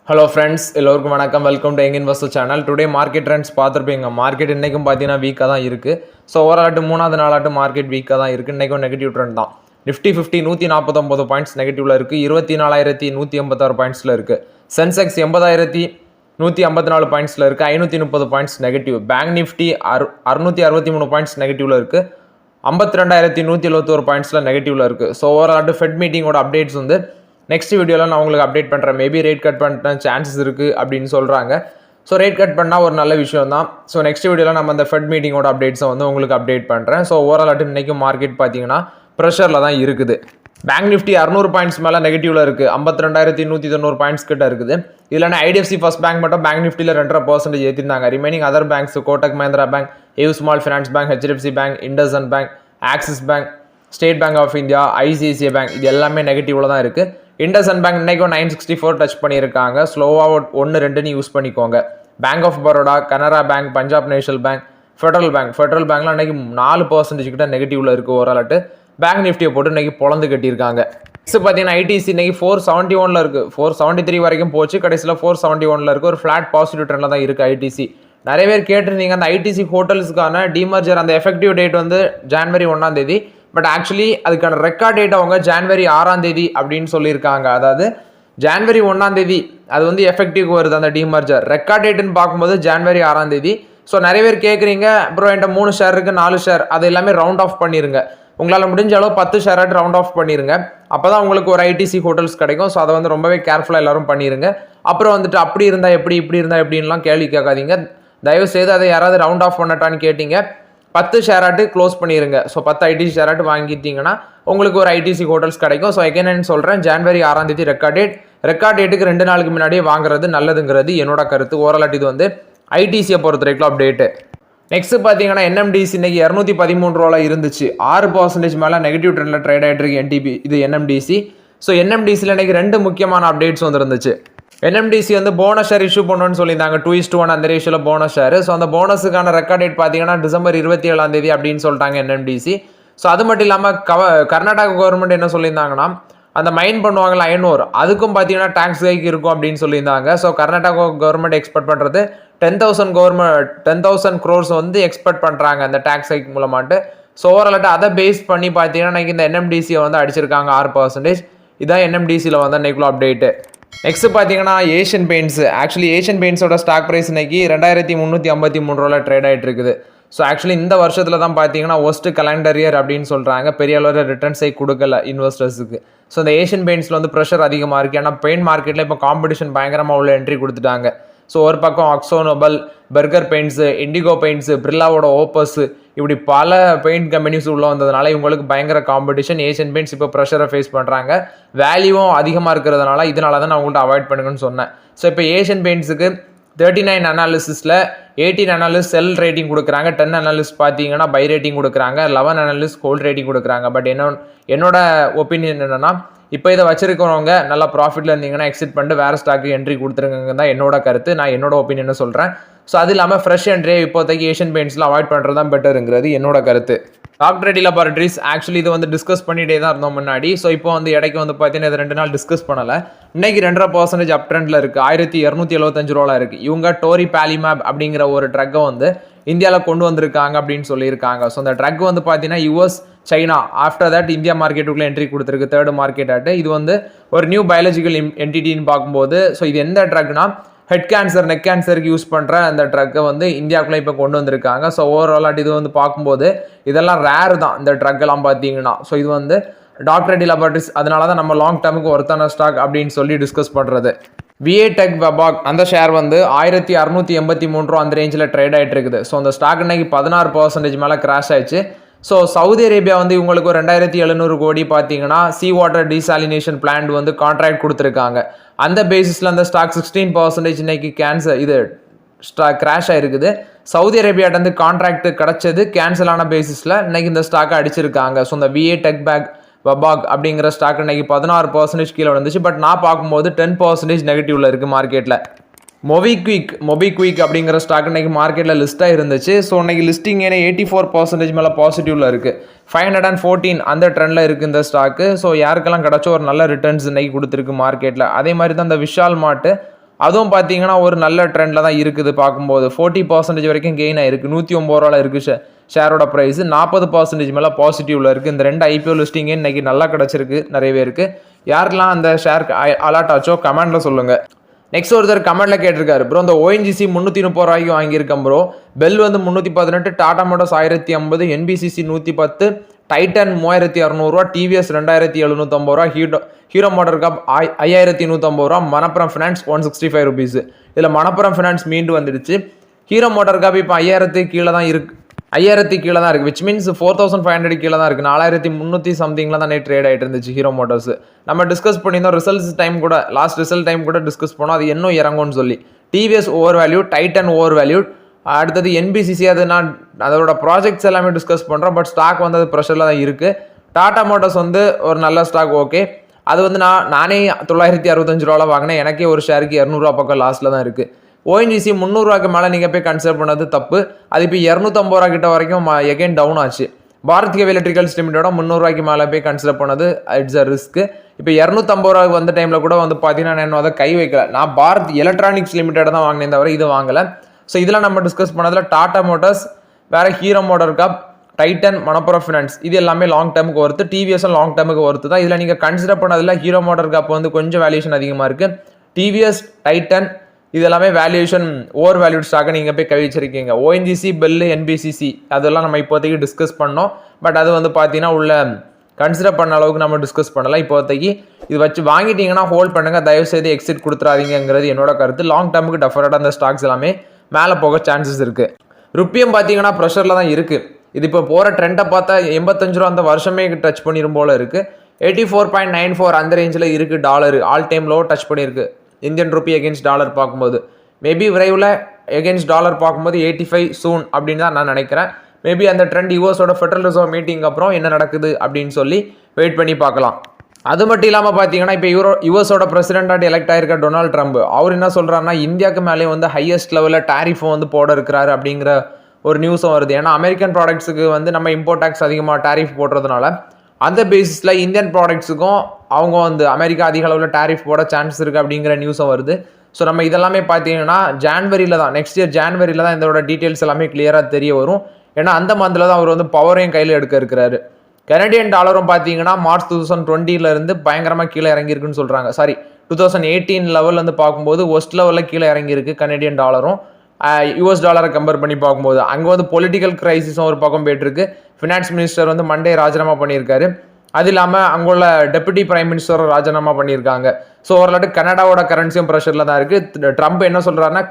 Hello friends, எல்லோருக்கும் வணக்கம். Welcome to young investor channel. Today market trends பார்த்துருப்பீங்க. Market இன்றைக்கும் பார்த்தீங்கன்னா வீக்காக தான் இருக்குது. ஸோ ஓவராட்டு மூணாவது நாளாட்டு மார்க்கெட் வீக்காக தான் இருக்குது. இன்றைக்கும் நெகட்டிவ் ட்ரெண்ட் தான். நிஃப்டி 50 149 பாயிண்ட்ஸ் நெகட்டிவில் இருக்குது. 24,186 பாயிண்ட்ஸில் இருக்குது. சென்செக்ஸ் 80,154 பாயிண்ட்ஸில் இருக்குது. 530 points negative. Bank Nifty 663 points நெகட்டிவில் இருக்குது. 52,171 பாயிண்ட்ஸில் நெகட்டிவில் இருக்குது. ஸோ ஓவராட்டு ஃபெட் மீட்டிங்கோட அப்டேட்ஸ் வந்து நெக்ஸ்ட் வீடியோவில் நான் உங்களுக்கு அப்டேட் பண்ணுறேன். மேபி ரேட் கட் பண்ண சான்சஸ் இருக்குது அப்படின்னு சொல்கிறாங்க. ஸோ ரேட் கட் பண்ணால் ஒரு நல்ல விஷயம் தான். ஸோ நெக்ஸ்ட் வீடியோவில் நம்ம அந்த ஃபெட் மீட்டிங்கோட அப்டேட்ஸை வந்து உங்களுக்கு அப்டேட் பண்ணுறேன். ஸோ ஓவரால் இன்றைக்கும் மார்க்கெட் பார்த்தீங்கன்னா ப்ரெஷரில் தான் இருக்குது. பேங்க் நிஃப்டி 600 பாயிண்ட்ஸ் மேலே நெகட்டிவில் இருக்குது. 52,190 பாயிண்ட்ஸ் கிட்ட இருக்குது. இதில் ஐடிஎஃப்சி ஃபர்ஸ்ட் பேங்க் மட்டும் பேங்க் நிஃப்டியில் 2.5% ஏற்றிருந்தாங்க. Remaining other banks Kotak Mahindra bank, AU small finance bank, HDFC bank, IndusInd bank, Axis bank, State Bank of India, ICICI bank இது எல்லாமே நெகட்டிவில் தான் இருக்குது. இண்டஸ்இண்ட் பேங்க் இன்றைக்கும் 964 டச் பண்ணியிருக்காங்க. ஸ்லோவாக 1-2 யூஸ் பண்ணிக்கோங்க. Bank of Baroda, Canara bank, Punjab national bank, federal பேங்க்லாம் இன்றைக்கி 4% கிட்ட நெகட்டிவில் இருக்குது. ஓவராலாட்டு பேங்க் நிஃப்டியை போட்டு இன்றைக்கி பொழந்து கட்டியிருக்காங்க. நெக்ஸ்ட் பார்த்தீங்கன்னா ஐடிசி இன்றைக்கி 471 இருக்குது. 473 வரைக்கும் போச்சு. கடைசியில் 471 இருக்குது. ஒரு ஃப்ளாட் பாசிட்டிவ் ட்ரெண்டில் தான் இருக்குது ஐடிசி. நிறைய பேர் கேட்டிருந்தீங்க அந்த ஐடிசி ஹோட்டல்ஸுக்கான டிமர்ஜர் அந்த எஃபெக்டிவ் டேட் வந்து ஜனவரி 1 பட் ஆக்சுவலி அதுக்கான ரெக்கார்ட் டேட் அவங்க ஜனவரி 6 அப்படின்னு சொல்லியிருக்காங்க. அதாவது ஜனவரி 1 அது வந்து எஃபெக்டிவ் வருது அந்த டிமர்ஜர். ரெக்கார்ட் டேட்டுன்னு பார்க்கும்போது ஜனவரி 6. ஸோ நிறைய பேர் கேட்குறீங்க, அப்புறம் என்கிட்ட 3 ஷேர் இருக்குது, 4 ஷேர், அது எல்லாமே ரவுண்ட் ஆஃப் பண்ணிடுங்க. உங்களால் முடிஞ்ச அளவு 10 ஷேராட்டு ரவுண்ட் ஆஃப் பண்ணிடுங்க. அப்போ தான் உங்களுக்கு ஒரு ஐடிசி ஹோட்டல்ஸ் கிடைக்கும். ஸோ அதை வந்து ரொம்பவே கேர்ஃபுல்லாக எல்லாரும் பண்ணிடுங்க. அப்புறம் வந்துட்டு அப்படி இருந்தால் எப்படி, இப்படி இருந்தால் எப்படின்லாம் கேள்வி கேட்காதீங்க. தயவுசெய்து அதை யாராவது ரவுண்ட் ஆஃப் பண்ணட்டான்னு கேட்டீங்க, 10 ஷேராட்டு க்ளோஸ் பண்ணிடுங்க. ஸோ 10 ஐடிசி ஷேராட்டு வாங்கிட்டீங்கன்னா உங்களுக்கு ஒரு ஐடிசி ஹோட்டல்ஸ் கிடைக்கும். ஸோ எகைன் சொல்கிறேன், ஜனவரி 6 ரெக்கார்ட் டேட்டுக்கு 2 நாளுக்கு முன்னாடியே வாங்குறது நல்லதுங்கிறது என்னோட கருத்து. ஓரளவு இது வந்து ஐடிசியை பொறுத்த வரைக்கும் அப்டேட்டு. நெக்ஸ்ட் பார்த்தீங்கன்னா என்எம்டிசி இன்னைக்கு 213 ரூபாய் இருந்துச்சு. 6% மேலே நெகட்டிவ் ட்ரெண்டில் ட்ரேட் ஆகிட்டு இருக்கு என்டிபி இது என்எம்டிசி. ஸோ என்எம்டிசியில் இன்னைக்கு 2 முக்கியமான அப்டேட்ஸ் வந்துருந்துச்சு. என்எம்டிசி வந்து போனஸ் ஷேர் இஷ்யூ பண்ணணும்னு சொல்லியிருந்தாங்க. 2:1 அந்த ரேஷியோவில் போனஸ் ஷேர். ஸோ அந்த போனஸுக்கான ரெக்கார்ட் டேட் பார்த்தீங்கன்னா டிசம்பர் 27 அப்படின்னு சொல்லிட்டாங்க என்எம்டிசி. ஸோ அது மட்டும் இல்லாமல் கர்நாடகா கவர்மெண்ட் என்ன சொல்லியிருந்தாங்கன்னா, அந்த மைன் பண்ணுவாங்கல்ல ஐநூறு, அதுக்கும் பார்த்தீங்கன்னா டாக்ஸ் ஹைக் இருக்கும் அப்படின்னு சொல்லியிருந்தாங்க. ஸோ கர்நாடகா கவர்மெண்ட் எக்ஸ்பெக்ட் பண்ணுறது 10,000 crores வந்து எக்ஸ்பெக்ட் பண்ணுறாங்க அந்த டாக்ஸ் ஹைக் மூலமாட்டு. ஸோ ஓவராலாட்டு அதை பேஸ் பண்ணி பார்த்தீங்கன்னா இந்த என்எம்டிசியை வந்து அடிச்சிருக்காங்க 6%. இதான் என்எம்டிசியில் வந்து அன்னைக்குள்ள அப்டேட்டு. நெக்ஸ்ட் பார்த்தீங்கன்னா ஏஷியன் பெயிண்ட்ஸ். ஆக்சுவலி ஏஷியன் பெயிண்ட்ஸோட ஸ்டாக் ப்ரைஸ் இன்னைக்கு 2,353 ரூபாய் ட்ரேட் ஆகிட்டு இருக்குது. ஸோ ஆக்சுவலி இந்த வருஷத்தில் தான் பார்த்தீங்கன்னா ஒஸ்ட் கலண்டர் இயர் அப்படின்னு சொல்கிறாங்க. பெரிய அளவில் ரிட்டர்ன்ஸை கொடுக்கல இன்வெஸ்டர்ஸுக்கு. ஸோ இந்த ஏஷியன் பெயிண்ட்ஸில் வந்து ப்ரெஷர் அதிகமாக இருக்குது. ஏன்னா பெயிண்ட் மார்க்கெட்டில் இப்போ காம்படிஷன் பயங்கரமாக உள்ள என்ட்ரி கொடுத்துட்டாங்க. ஸோ ஒரு பக்கம் Akzo Nobel, Berger Paints, Indigo Paints, பிர்லாவோட ஓப்பஸ், இப்படி பல பெயிண்ட் கம்பெனிஸ் உள்ளே வந்ததுனால இவங்களுக்கு பயங்கர காம்படிஷன். ஏஷியன் பெயிண்ட்ஸ் இப்போ ப்ரெஷரை ஃபேஸ் பண்ணுறாங்க. வேல்யூவும் அதிகமாக இருக்கிறதுனால இதனால தான் நான் உங்கள்கிட்ட அவாய்ட் பண்ணுங்கன்னு சொன்னேன். ஸோ இப்போ ஏஷியன் பெயிண்ட்ஸுக்கு 39 அனாலிசிஸில் 18 அனாலிஸ்ட் செல் ரேட்டிங் கொடுக்குறாங்க. 10 அனாலிஸ்ட் பார்த்தீங்கன்னா பை ரேட்டிங் கொடுக்குறாங்க. 11 அனாலிஸ்ட் ஹோல்ட் ரேட்டிங் கொடுக்குறாங்க. பட் என்னோட ஒப்பீனியன் என்னென்னா, இப்போ இதை வச்சிருக்கிறவங்க நல்லா ப்ராஃபிட்டில் இருந்தீங்கன்னா எக்ஸிட் பண்ணிட்டு வேறு ஸ்டாக்கு என்ட்ரி கொடுத்துருங்க தான் என்னோட கருத்து. நான் என்னோட ஒப்பீனியனை சொல்கிறேன். ஸோ அது இல்லாமல் ஃப்ரெஷ் என்ட்ரியை இப்போதைக்கு ஏஷியன் பெயிண்ட்ஸில் அவாய்ட் பண்ணுறது தான் பெட்டருங்கிறது என்னோட கருத்து. டாக்டர் ரெட்டி லேபார்ட்டரிஸ் ஆக்சுவலி இது வந்து டிஸ்கஸ் பண்ணிகிட்டே தான் இருந்தோம் முன்னாடி. ஸோ இப்போ வந்து இடைக்கு வந்து பார்த்தீங்கன்னா இது 2 நாள் டிஸ்கஸ் பண்ணலை. இன்னைக்கு 2.5% அப் ட்ரெண்டில் இருக்குது. 1,275 ரூபாய் இருக்குது. இவங்க டோரி பாலிமேப் அப்படிங்கிற ஒரு ட்ரக்கை வந்து இந்தியாவில் கொண்டு வந்திருக்காங்க அப்படின்னு சொல்லியிருக்காங்க. ஸோ அந்த ட்ரக் வந்து பார்த்தீங்கன்னா US, China, after that India மார்க்கெட்டுக்குள்ளே என்ட்ரி கொடுத்துருக்கு. 3rd மார்க்கெட் ஆட்டு. இது வந்து ஒரு நியூ பயாலஜிக்கல் என்டிட்டின்னு பார்க்கும்போது, ஸோ இது எந்த ட்ரக்னா ஹெட் கேன்சர், நெக் கேன்சருக்கு யூஸ் பண்ணுற அந்த ட்ரக்கை வந்து இந்தியாவுக்குள்ளே இப்போ கொண்டு வந்திருக்காங்க. ஸோ ஓவராலாக இது வந்து பார்க்கும்போது இதெல்லாம் ரேர் தான் இந்த ட்ரக் எல்லாம் பார்த்தீங்கன்னா. ஸோ இது வந்து டாக்டர் ரெட்டி லேபார்ட்டரிஸ், அதனால தான் நம்ம லாங் டேர்முக்கு ஒருத்தான ஸ்டாக் அப்படின்னு சொல்லி டிஸ்கஸ் பண்ணுறது. விஏ டெக் வெபாக் அந்த ஷேர் வந்து 1,683 ரூபா அந்த ரேஞ்சில் ட்ரேட் ஆகிட்டு இருக்குது. ஸோ அந்த ஸ்டாக் இன்னைக்கு 16% மேலே கிராஷ் ஆயிடுச்சு. ஸோ சவுதி அரேபியா வந்து இவங்களுக்கு 2,700 கோடி பார்த்தீங்கன்னா சீ வாட்டர் டீசாலினேஷன் பிளான்ட் வந்து கான்ட்ராக்ட் கொடுத்துருக்காங்க. அந்த பேசிஸில் அந்த ஸ்டாக் 16% இன்னைக்கு ஸ்டாக் கிராஷ் ஆகிருக்குது. சவுதி அரேபியாட்ட வந்து கான்ட்ராக்ட் கிடச்சது கேன்சலான பேசிஸில் இன்னைக்கு இந்த ஸ்டாக்கை அடிச்சிருக்காங்க. ஸோ இந்த விஏ டெக் வெபாக் அப்படிங்கிற ஸ்டாக் இன்னைக்கு 16% கீழே வந்துச்சு. பட் நான் பார்க்கும்போது 10% நெகட்டிவ்ல இருக்குது மார்க்கெட்டில். மொபிக்விக் அப்படிங்கிற ஸ்டாக் இன்னைக்கு மார்க்கெட்டில் லிஸ்ட்டாக இருந்துச்சு. ஸோ இன்னைக்கு லிஸ்டிங் 84% மேலே பாசிட்டிவில் இருக்குது. 514 அந்த ட்ரெண்டில் இருக்குது இந்த ஸ்டாக்கு. ஸோ யாருக்கெல்லாம் கிடச்சோ ஒரு நல்ல ரிட்டர்ன்ஸ் இன்னைக்கு கொடுத்துருக்கு மார்க்கெட்டில். அதே மாதிரி தான் இந்த விஷால் மார்ட்டு அதுவும் பார்த்தீங்கன்னா ஒரு நல்ல ட்ரெண்டில் தான் இருக்குது பார்க்கும்போது 40% வரைக்கும் கெயின் ஆயிருக்கு. 109 ரூபாவில் இருக்குது ஷேரோட ப்ரைஸ். 40% மேலே பாசிட்டிவ்ல இருக்குது. இந்த 2 IPO லிஸ்டிங்கே இன்னைக்கு நல்லா கிடச்சிருக்கு நிறைய பேருக்கு. யாருக்கெல்லாம் அந்த ஷேர் அலாட் ஆச்சோ கமெண்ட்ல சொல்லுங்கள். நெக்ஸ்ட் ஒருத்தர் கமெண்ட்ல கேட்டிருக்காரு, ப்ரோ இந்த ONGC 330 ரூபாய்க்கு வாங்கியிருக்கேன் ப்ரோ. பெல் வந்து 318, டாடா மோட்டார்ஸ் 1050, NBCC 110, டைட்டன் 3600 ரூபா, டிவிஎஸ் 2750 ரூபா, ஹீரோ மோட்டார் கப் 5150 ரூபா, மணப்புரம் ஃபினான்ஸ் 165 ருபீஸ். இதில் மணப்புரம் ஃபினான்ஸ் மீண்டு வந்துடுச்சு. ஹீரோ மோட்டார் கப் இப்போ 5000 கீழே தான் இருக்கு. 5000 கீழே தான் இருக்குது, விச் மீன்ஸ் 4500 கீழே தான் இருக்குது. 4300 சம்திங்கில் தான் ட்ரேட் ஆகிட்டு இருந்துச்சு ஹீரோ மோட்டார்ஸ். நம்ம டிஸ்கஸ் பண்ணியிருந்தோம் ரிசல்ட்ஸ் டைம் கூட, லாஸ்ட் ரிசல்ட் டைம் கூட டிஸ்கஸ் பண்ணோம், அது இன்னும் இறங்கும்னு சொல்லி. TVS over value, Titan over value, அடுத்தது NBCC, அது நான் அதோட ப்ராஜெக்ட்ஸ் எல்லாமே டிஸ்கஸ் பண்ணுறோம். பட் ஸ்டாக் வந்து அது ப்ரெஷரில் தான் இருக்குது. டாடா மோட்டார்ஸ் வந்து ஒரு நல்ல ஸ்டாக், ஓகே. அது வந்து நானே 965 ரூபாவில் வாங்கினேன். எனக்கே ஒரு ஷேருக்கு 200 ரூபா பக்கம் லாஸ்ட்டில் தான் இருக்குது. ONGC 300 ரூபாய்க்கு மேலே நீங்கள் போய் கன்சிடர் பண்ணது தப்பு. அது இப்போ 250 ரூபா கிட்ட வரைக்கும் எகைன் டவுன் ஆச்சு. பாரத் ஹெவி எலக்ட்ரிக்கல்ஸ் லிமிட்டோட 300 ரூபாய்க்கு மேலே போய் கன்சிடர் பண்ணது இட்ஸ் அ ரிஸ்க். இப்போ 250 ரூபாய்க்கு வந்த டைமில் கூட வந்து பார்த்தீங்கன்னா நான் அதை கை வைக்கல. நான் பாரத் எலக்ட்ரானிக்ஸ் லிமிட்டட் தான் வாங்கினேன் தவிர இது வாங்கலை. ஸோ இதெல்லாம் நம்ம டிஸ்கஸ் பண்ணதில் டாடா மோட்டார்ஸ், வேறு hero motor cup, Titan, Manappuram finance இது எல்லாமே லாங் டேமுக்கு ஒர்த்து. டிவிஎஸும் லாங் டேமுக்கு ஒர்த்து தான். இதில் நீங்கள் கன்சிடர் பண்ணதில் ஹீரோ மோட்டார் கப் வந்து கொஞ்சம் வேல்யூஷன் அதிகமாக இருக்குது. டிவிஎஸ், டைட்டன் இது எல்லாமே வேல்யூஷன் ஓவர் வேல்யூட் ஸ்டாக்கை நீங்கள் போய் கை வச்சிருக்கீங்க. ONGC, பெல், NBCC அதெல்லாம் நம்ம இப்போதைக்கு டிஸ்கஸ் பண்ணோம். பட் அது வந்து பார்த்தீங்கன்னா உள்ள கன்சிடர் பண்ண அளவுக்கு நம்ம டிஸ்கஸ் பண்ணலாம். இப்போதைக்கு இது வச்சு வாங்கிட்டீங்கன்னா ஹோல்ட் பண்ணுங்கள், தயவுசெய்து எக்ஸிட் கொடுத்துறாதீங்கிறது என்னோட கருத்து. லாங் டேமுக்கு டெஃபரட்டாக அந்த ஸ்டாக்ஸ் எல்லாமே மேலே போக சான்சஸ் இருக்குது. ருப்பியம் பார்த்தீங்கன்னா ப்ரெஷரில் தான் இருக்குது. இது இப்போ போகிற ட்ரெண்டை பார்த்தா 85 ரூபா அந்த வருஷமே டச் பண்ணிடும் போல் இருக்குது. 84.94 அந்த ரேஞ்சில் இருக்குது dollar. All time low touch பண்ணியிருக்கு இந்தியன் ருப்பி அகேன்ஸ்ட் டாலர் பார்க்கும்போது. மேபி விரைவில் அகேன்ஸ்ட் டாலர் பார்க்கும்போது 85 சூன் அப்படின்னு தான் நான் நினைக்கிறேன். மேபி அந்த ட்ரெண்ட் யூஎஸோட ஃபெடரல் ரிசர்வ் மீட்டிங் அப்புறம் என்ன நடக்குது அப்படின்னு சொல்லி வெயிட் பண்ணி பார்க்கலாம். அது மட்டும் இல்லாமல் பார்த்தீங்கன்னா இப்போ யூஎஸோட பிரசிடென்ட்டாக எலெக்ட் ஆயிருக்க டொனால்ட் ட்ரம்ப் அவர் என்ன சொல்கிறாருன்னா இந்தியாவுக்கு மேலே வந்து ஹையஸ்ட் லெவலில் டேரிஃபை வந்து போட இருக்கிறாரு அப்படிங்கிற ஒரு நியூஸும் வருது. ஏன்னா அமெரிக்கன் ப்ராடக்ட்ஸுக்கு வந்து நம்ம இம்போர்ட் டேக்ஸ் அதிகமாக டேரிஃப் போடுறதுனால அந்த பேசிஸில் இந்தியன் ப்ராடக்ட்ஸுக்கும் அவங்க வந்து அமெரிக்கா அதிக அளவில் டேரிஃப் போட சான்ஸ் இருக்குது அப்படிங்கிற நியூஸும் வருது. ஸோ நம்ம இதெல்லாமே பார்த்தீங்கன்னா ஜான்வரியில் தான், நெக்ஸ்ட் இயர் ஜான்வரியில் தான் இதோட டீட்டெயில்ஸ் எல்லாமே கிளியராக தெரிய வரும். ஏன்னா அந்த மந்தில் தான் அவர் வந்து பவரையும் கையில் எடுக்க இருக்கிறாரு. கனடியன் டாலரும் பார்த்தீங்கன்னா மார்ச் 2020 பயங்கரமாக கீழே இறங்கியிருக்குன்னு சொல்கிறாங்க. சாரி 2018 லெவலில் வந்து பார்க்கும்போது ஒஸ்ட் லெவலில் கீழே இறங்கியிருக்கு கனடியன் டாலரும். US டாலரை கம்பேர் பண்ணி பார்க்கும்போது அங்கே வந்து பொலிட்டிக்கல் கிரைசிஸும் ஒரு பக்கம் போயிட்டுருக்கு. ஃபினான்ஸ் மினிஸ்டர் வந்து மண்டே ராஜினாமா பண்ணியிருக்காரு. அது இல்லாமல் அங்குள்ள டெபுட்டி பிரைம் மினிஸ்டரும் ராஜினாமா பண்ணியிருக்காங்க. ஸோ ஓரளவு கனடாவோட கரன்சியும் ப்ரெஷரில் தான் இருக்குது. ட்ரம்ப் என்ன சொல்கிறாருன்னா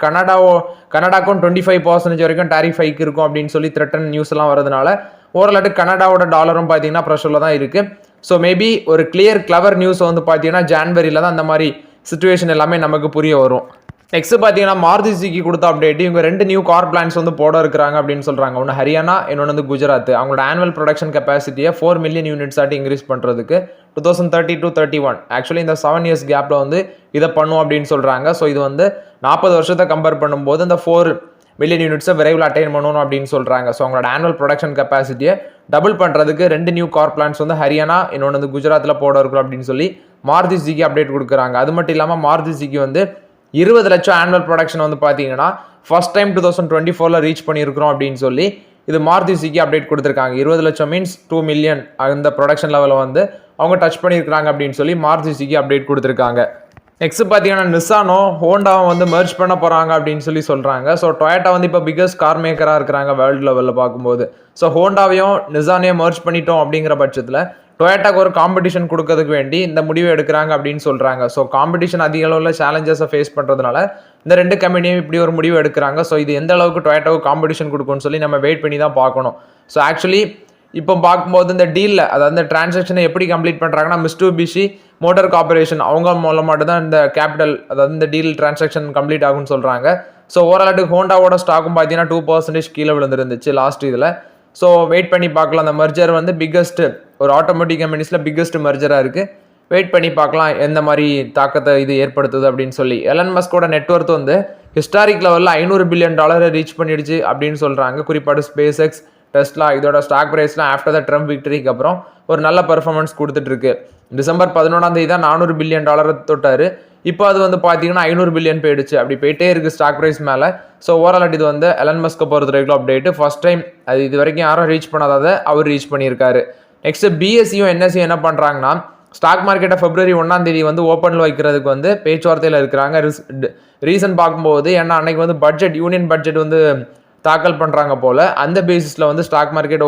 கனடாக்கும் 25% வரைக்கும் டாரிஃப் ஹைக் இருக்கும் அப்படின்னு சொல்லி த்ரெட்டன் நியூஸ் எல்லாம் வரதுனால ஓரளவு கனடாவோட டாலரும் பார்த்தீங்கன்னா ப்ரெஷரில் தான் இருக்குது. ஸோ மேபி ஒரு கிளவர் நியூஸ் வந்து பார்த்தீங்கன்னா ஜான்வரியில் தான் அந்த மாதிரி சுச்சுவேஷன் எல்லாமே நமக்கு புரிய வரும். நெக்ஸ்ட் பார்த்தீங்கன்னா மாருதி சுசுகி கொடுத்த அப்டேட், இவங்க 2 நியூ கார் பிளான்ஸ் வந்து போட இருக்கிறாங்க அப்படின்னு சொல்கிறாங்க. ஒன்று ஹரியானா, இன்னொன்று வந்து குஜராத். அவங்களோட ஆனுவல் ப்ரொடக்ஷன் கெப்பாசிட்டியை 4 மில்லியன் யூனிட்ஸ் ஆட்டி இன்க்ரீஸ் பண்ணுறதுக்கு 2030 to 31 ஆக்சுவலி இந்த 7 இயர்ஸ் கேப்பில் வந்து இதை பண்ணும் அப்படின்னு சொல்கிறாங்க. ஸோ இது வந்து 40 வருஷத்தை கம்பேர் பண்ணும்போது இந்த 4 மில்லியன் யூனிட்ஸை விரைவில் அட்டைன் பண்ணணும் அப்படின்னு சொல்கிறாங்க. ஸோ அவங்களோட ஆனுவல் ப்ரொடக்ஷன் கெப்பாசிட்டியை டபுள் பண்ணுறதுக்கு 2 நியூ கார் பிளான்ஸ் வந்து ஹரியானா, இன்னொன்று வந்து குஜராத்தில் போட இருக்கிறோம் அப்படின்னு சொல்லி மாருதி சுசுகி அப்டேட் கொடுக்குறாங்க. அது மட்டும் இல்லாமல் மாருதி சுசுகி வந்து 20 லட்சம் ஆனுவல் ப்ரொடக்ஷன் வந்து பார்த்தீங்கன்னா ஃபர்ஸ்ட் டைம் 2024 ரீச் பண்ணியிருக்கிறோம் அப்படின்னு சொல்லி இது மாருதி சுசுகி அப்டேட் கொடுத்துருக்காங்க. 20 லட்சம் மீன்ஸ் 2 மில்லியன் அந்த ப்ரொடக்ஷன் லெவலில் வந்து அவங்க டச் பண்ணியிருக்கிறாங்க அப்படின்னு சொல்லி மாருதி சுசுகி அப்டேட் கொடுத்துருக்காங்க. நெக்ஸ்ட் பார்த்தீங்கன்னா நிசானும் ஹோண்டாவும் வந்து மெர்ஜ் பண்ண போகிறாங்க அப்படின்னு சொல்லி சொல்கிறாங்க. ஸோ டொயோட்டா வந்து இப்போ பிக்கஸ்ட் கார் மேக்கராக இருக்கிறாங்க வேர்ல்டு லெவலில் பார்க்கும்போது. ஸோ ஹோண்டாவையும் நிசானையும் மெர்ஜ் பண்ணிட்டோம் அப்படிங்கிற பட்சத்தில் டொயோட்டாக்கு ஒரு காம்படிஷன் கொடுக்கறதுக்கு வேண்டி இந்த முடிவை எடுக்கிறாங்க அப்படின்னு சொல்கிறாங்க. ஸோ காம்படிஷன் அதிக அளவில் சேலஞ்சஸை ஃபேஸ் பண்ணுறதுனால இந்த 2 கம்பெனியும் இப்படி ஒரு முடிவு எடுக்கிறாங்க. ஸோ இது எந்த அளவுக்கு டொயோட்டாவுக்கு காம்படிஷன் கொடுக்கும்னு சொல்லி நம்ம வெயிட் பண்ணி தான் பார்க்கணும். ஸோ ஆக்சுவலி இப்போ பார்க்கும்போது இந்த டீலில் அதாவது இந்த டிரான்சாக்ஷனை எப்படி கம்ப்ளீட் பண்ணுறாங்கன்னா மிட்சுபிஷி மோட்டார் கார்பரேஷன் அவங்க மூலமாக தான் இந்த கேபிட்டல் அதாவது இந்த டீல் டிரான்சாக்ஷன் கம்ப்ளீட் ஆகும்னு சொல்கிறாங்க. ஸோ ஓரளவுக்கு ஹோண்டாவோட ஸ்டாக்கும் பார்த்தீங்கன்னா 2% கீழே விழுந்துருந்துச்சு லாஸ்ட் இதில். ஸோ வெயிட் பண்ணி பார்க்கலாம். அந்த மர்ஜர் வந்து பிக்கஸ்ட் ஒரு ஆட்டோமேட்டிக் கம்பெனிஸில் பிக்கஸ்ட் மர்ஜராக இருக்குது. வெயிட் பண்ணி பார்க்கலாம் எந்த மாதிரி தாக்கத்தை இது ஏற்படுத்துது அப்படின்னு சொல்லி. எலன் மஸ்கோட நெட்வொர்த் வந்து ஹிஸ்டாரிக் லெவலில் $500 பில்லியன் ரீச் பண்ணிடுச்சு அப்படின்னு சொல்கிறாங்க. குறிப்பாடு ஸ்பேஸ் எக்ஸ், டெஸ்லா இதோட ஸ்டாக் ப்ரைஸ்லாம் ஆஃப்டர் த ட்ரம்ப் விக்டரிக்கு அப்புறம் ஒரு நல்ல பெர்ஃபார்மன்ஸ் கொடுத்துட்டு இருக்கு. டிசம்பர் 11 தான் $400 பில்லியன் தொட்டார். இப்போ அது வந்து பார்த்தீங்கன்னா 500 பில்லியன் போயிடுச்சு. அப்படி போயிட்டே இருக்குது ஸ்டாக் ப்ரைஸ் மேலே. ஸோ ஓவரால் இது வந்து எலன் மஸ்க்கை பொறுத்த வரைக்கும் அப்டேட்டு. ஃபர்ஸ்ட் டைம் அது இது வரைக்கும் யாரும் ரீச் பண்ணாததை அவர் ரீச் பண்ணியிருக்காரு. நெக்ஸ்ட் பிஎஸ்சியும் என்எஸ்சியும் என்ன பண்ணுறாங்கன்னா ஸ்டாக் மார்க்கெட்டை February 1 வந்து ஓப்பனில் வைக்கிறதுக்கு வந்து பேச்சுவார்த்தையில் இருக்கிறாங்க. ரீசன் பார்க்கும்போது ஏன்னா அன்னைக்கு வந்து யூனியன் பட்ஜெட் வந்து தாக்கல் பண்ணுறாங்க போல். அந்த பேசிஸில் வந்து ஸ்டாக் மார்க்கெட்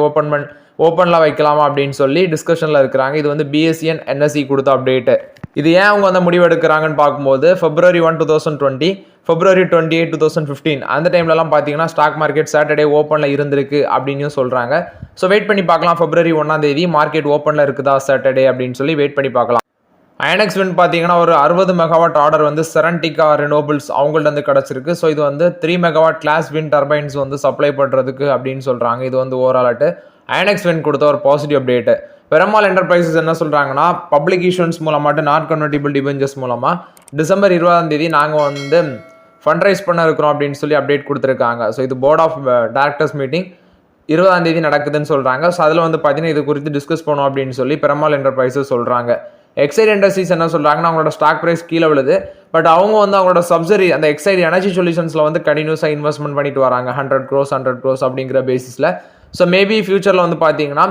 ஓப்பனில் வைக்கலாமா அப்படின்னு சொல்லி டிஸ்கஷனில் இருக்கிறாங்க. இது வந்து பிஎஸ்சி அண்ட் என்எஸ்சி கொடுத்த அப்டேட்டு. இது ஏன் அவங்க வந்து முடிவு எடுக்கிறாங்கன்னு பார்க்கும்போது February 1, 2020, February 28, 2015 அந்த டைம்லலாம் பார்த்தீங்கன்னா ஸ்டாக் மார்க்கெட் சாட்டர்டே ஓப்பனில் இருந்திருக்கு அப்படின்னு சொல்கிறாங்க. ஸோ வெயிட் பண்ணி பார்க்கலாம். February 1 மார்க்கெட் ஓப்பனில் இருக்குதா சாட்டர்டே அப்படின்னு சொல்லி வெயிட் பண்ணி பார்க்கலாம். ஐனக்ஸ் விண்ட் பார்த்தீங்கன்னா ஒரு 60 மெகாவாட் ஆர்டர் வந்து செரண்டிகா ரெனோபிள்ஸ் அவங்கள்ட்ட வந்து கிடச்சிருக்கு. ஸோ இது வந்து 3 மெகாவாட் கிளாஸ் விண்ட் டர்பைன்ஸ் வந்து சப்ளை பண்ணுறதுக்கு அப்படின்னு சொல்கிறாங்க. இது வந்து ஓவராலாட்டு ஐனக்ஸ் விண்ட் கொடுத்த ஒரு பாசிட்டிவ் அப்டேட்டு. பெருமாள் என்டர்பிரைசஸ் என்ன சொல்கிறாங்கன்னா பப்ளிக் இஷ்யூன்ஸ் மூலமாட்டு நாட் கன்வெர்ட்டிபிள் டிபெஞ்சர்ஸ் மூலமாக December 20 நாங்கள் வந்து ஃபண்ட் ரைஸ் பண்ண இருக்கிறோம் அப்படின்னு சொல்லி அப்டேட் கொடுத்துருக்காங்க. ஸோ இது போர்ட் ஆஃப் டைரக்டர்ஸ் மீட்டிங் 20 நடக்குதுன்னு சொல்கிறாங்க. ஸோ அதில் வந்து பார்த்தீங்கன்னா இது குறித்து டிஸ்கஸ் பண்ணோம் அப்படின்னு சொல்லி பெருமாள் என்டர்பிரைசஸ் சொல்கிறாங்க. எக்ஸைட் இண்டஸ்ட்ரீஸ் என்ன சொல்கிறாங்கன்னா அவங்களோட ஸ்டாக் ப்ரைஸ் கீழே விழுது. பட் அவங்க வந்து அவங்களோட சப்சரி அந்த எக்ஸைட் எனர்ஜி சொல்யூஷன்ஸில் வந்து கண்டினியூஸாக இன்வெஸ்ட்மெண்ட் பண்ணிட்டு வராங்க 100 crores அப்படிங்கிற பேசிஸில். ஸோ மேபி ஃபியூச்சரில் வந்து பார்த்தீங்கன்னா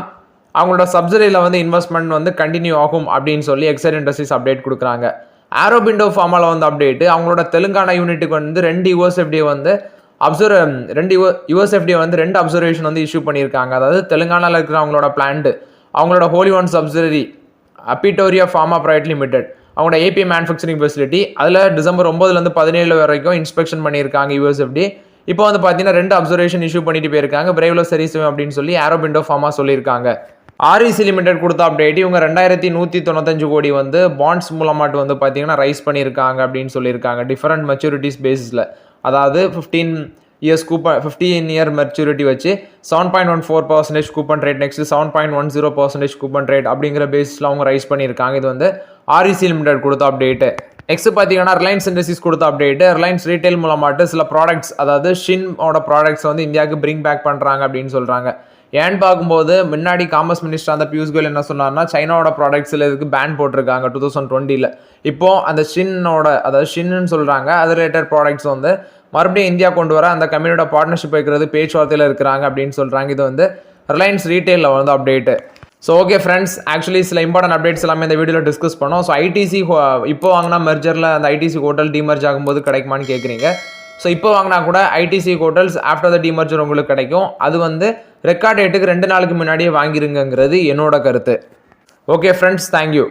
அவங்களோட சப்சரியில் வந்து இன்வெஸ்ட்மெண்ட் வந்து கண்டினியூ ஆகும் அப்படின்னு சொல்லி எக்ஸைட் இண்டஸ்ட்ரீஸ் அப்டேட் கொடுக்குறாங்க. ஆரோபிண்டோ ஃபார்மாவில் வந்து அப்டேட்டு அவங்களோட தெலுங்கானா யூனிட்டுக்கு வந்து 2 USFDA வந்து USFDA வந்து 2 அப்சர்வேஷன் வந்து இஷ்யூ பண்ணியிருக்காங்க. அதாவது தெலுங்கானாவில் இருக்கிற அவங்களோட பிளான்ட் அவங்களோட wholly owned subsidiary Apitoria Pharma private limited அவங்களோட API மேனுஃபேக்சரிங் ஃபெசிலிட்டி அதில் December 9 17 வரைக்கும் இன்ஸ்பெக்ஷன் பண்ணியிருக்காங்க USFDA. இப்போ வந்து பார்த்தீங்கன்னா 2 அப்சர்வேஷன் இஷ்யூ பண்ணிட்டு போயிருக்காங்க. விரைவில் சரி செய்யும் அப்படின்னு சொல்லி ஆரோபிண்டோ ஃபார்மா சொல்லியிருக்காங்க. REC லிமிடெட் கொடுத்த அப்டேட் இவங்க 2195 கோடி வந்து பாண்ட்ஸ் மூலமாட்டு வந்து பார்த்தீங்கன்னா ரைஸ் பண்ணியிருக்காங்க அப்படின்னு சொல்லியிருக்காங்க. டிஃபரெண்ட் மெச்சூரிட்டிஸ் பேசிஸில் அதாவது 15 இயர் மெச்சூரிட்டி வச்சு 7.14% coupon rate next 7.10% coupon rate அப்படிங்கிற பேசிஸில் அவங்க ரைஸ் பண்ணியிருக்காங்க. இது வந்து REC லிமிடெட் கொடுத்த அப்டேட்டு. நெக்ஸ்ட் பார்த்தீங்கன்னா ரிலையன்ஸ் இண்டஸ்ட்ரீஸ் கொடுத்த அப்டேட்டு. ரிலையன்ஸ் ரீட்டைல் மூலமாட்டு சில ப்ராடக்ட்ஸ் அதாவது ஷின்னோட ப்ராடக்ட்ஸ் வந்து இந்தியாவுக்கு பிரிங் பேக் பண்ணுறாங்க அப்படின்னு சொல்கிறாங்க. ஏன்னு பார்க்கும்போது முன்னாடி காமர்ஸ் மினிஸ்டர் அந்த பியூஷ் கோயல் என்ன சொன்னார்னா சைனாவோட ப்ராடக்ட்ஸில் இதுக்கு பேன் போட்டிருக்காங்க 2020. இப்போ அந்த ஷின்னு சொல்கிறாங்க அது ரிலேட்டட் ப்ராடக்ட்ஸ் வந்து மறுபடியும் இந்தியா கொண்டு வர அந்த கம்பெனியோட பார்ட்னர்ஷிப் வைக்கிறது பேச்சுவார்த்தையில் இருக்கிறாங்க அப்படின்னு சொல்கிறாங்க. இது வந்து ரிலையன்ஸ் ரீட்டைலில் வந்து update. So okay friends, actually சில இம்பார்ட்டன்ட் அப்டேட்ஸ் எல்லாமே இந்த வீடியோவில் டிஸ்கஸ் பண்ணோம். ஸோ ஐடிசி இப்போ வாங்கினா மெர்ஜரில் அந்த ஐடிசி ஹோட்டல் டிமர்ஜ் ஆகும்போது கிடைக்குமான்னு கேட்குறீங்க. ஸோ இப்போ வாங்கினா கூட ITC hotels after the demerger உங்களுக்கு கிடைக்கும். அது வந்து ரெக்கார்ட் டேட்டுக்கு 2 நாளுக்கு முன்னாடியே வாங்கிருங்கிறது என்னோட கருத்து. Okay friends, thank you.